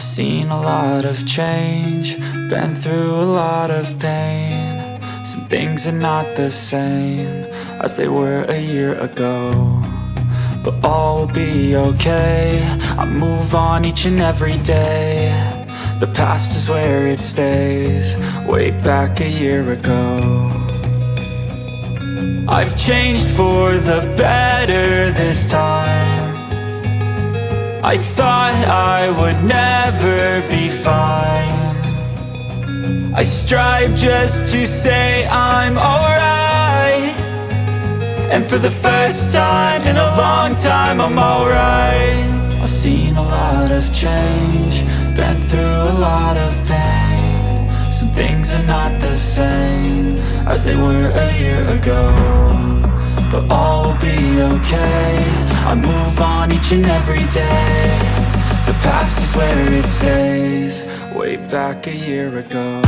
I've seen a lot of change, been through a lot of pain. Some things are not the same as they were a year ago, but all will be okay. I move on each and every day. The past is where it stays, way back a year ago. I've changed for the better this time. I thought I would never be fine. I strive just to say I'm alright, and for the first time in a long time I'm alright. I've seen a lot of change, been through a lot of pain. Some things are not the same as they were a year ago, but all will be okay. I move on each and every day. The past is where it stays, way back a year ago.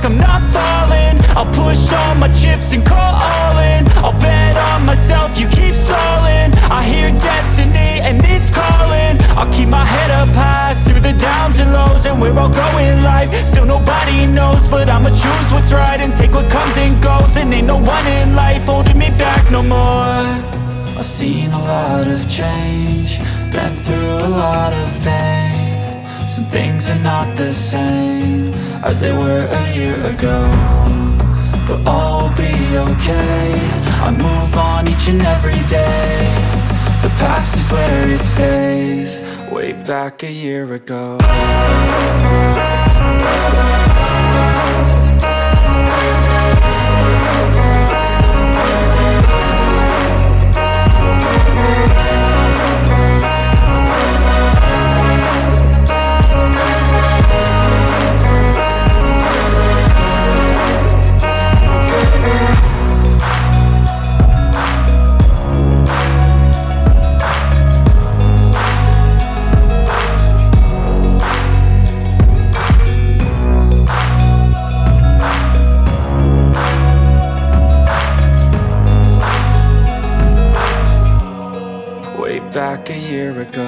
I'm not falling, I'll push all my chips and call all in. I'll bet on myself, you keep stalling. I hear destiny and it's calling. I'll keep my head up high through the downs and lows, and we're all going life. Still nobody knows, but I'ma choose what's right and take what comes and goes. And ain't no one in life holding me back no more. I've seen a lot of change, been through a lot of pain. Some things are not the same as they were a year ago, but all will be okay. I move on each and every day. The past is where it stays, way back a year ago. Back a year ago.